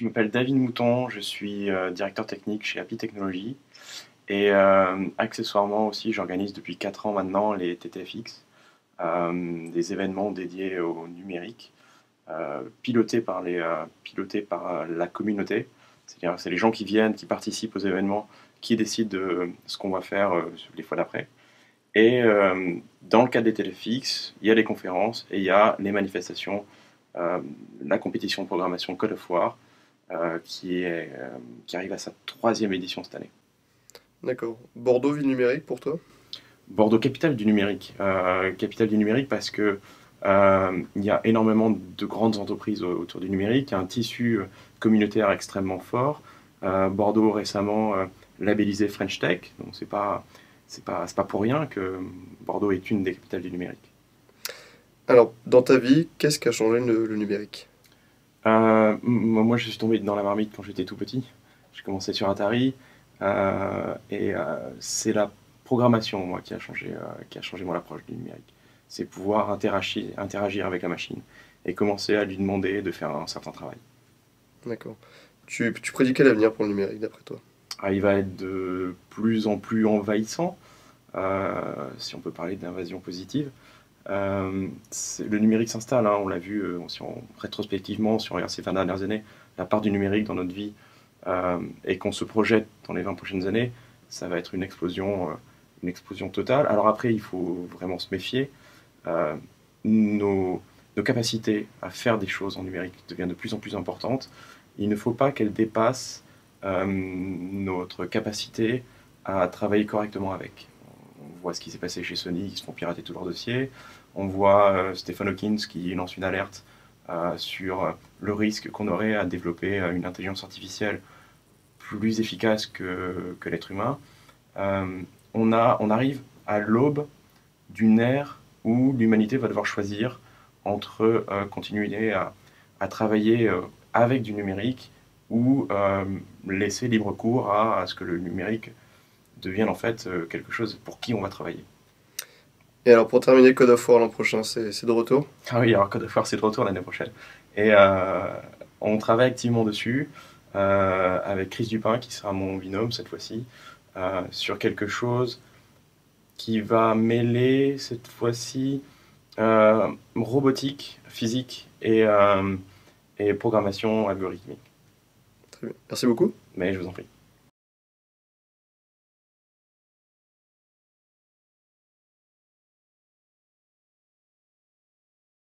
Je m'appelle David Mouton, je suis directeur technique chez Happy Technologies et accessoirement aussi j'organise depuis 4 ans maintenant les TTFX, des événements dédiés au numérique, pilotés par la communauté. C'est-à-dire c'est les gens qui viennent, qui participent aux événements, qui décident de ce qu'on va faire les fois d'après. Et dans le cadre des TTFX, il y a les conférences et il y a les manifestations, euh, la compétition de programmation Code of War qui arrive à sa troisième édition cette année. D'accord. Bordeaux, ville numérique pour toi? Bordeaux, capitale du numérique. Capitale du numérique parce que il y a énormément de grandes entreprises autour du numérique, il y a un tissu communautaire extrêmement fort. Bordeaux récemment labellisé French Tech, donc c'est pas pour rien que Bordeaux est une des capitales du numérique. Alors, dans ta vie, qu'est-ce qui a changé le numérique? Moi, je suis tombé dans la marmite quand j'étais tout petit. J'ai commencé sur Atari et c'est la programmation, moi, qui a changé mon approche du numérique. C'est pouvoir interagir avec la machine et commencer à lui demander de faire un certain travail. D'accord. Tu prédis quel avenir pour le numérique d'après toi? Ah, il va être de plus en plus envahissant, si on peut parler d'invasion positive. Le numérique s'installe, hein, on l'a vu rétrospectivement, si on regarde ces 20 dernières années, la part du numérique dans notre vie et qu'on se projette dans les 20 prochaines années, ça va être une explosion totale. Alors après, il faut vraiment se méfier. Euh, nos, nos capacités à faire des choses en numérique deviennent de plus en plus importantes. Il ne faut pas qu'elles dépassent notre capacité à travailler correctement avec. On voit ce qui s'est passé chez Sony, qui se font pirater tous leurs dossiers. On voit Stephen Hawking qui lance une alerte sur le risque qu'on aurait à développer une intelligence artificielle plus efficace que l'être humain. On arrive à l'aube d'une ère où l'humanité va devoir choisir entre continuer à travailler avec du numérique ou laisser libre cours à ce que le numérique devienne en fait quelque chose pour qui on va travailler. Et alors, pour terminer, Code of War l'an prochain, c'est de retour? Ah oui, alors Code of War, c'est de retour l'année prochaine. Et on travaille activement dessus avec Chris Dupin, qui sera mon binôme cette fois-ci, sur quelque chose qui va mêler cette fois-ci robotique, physique et programmation algorithmique. Très bien. Merci beaucoup. Mais je vous en prie.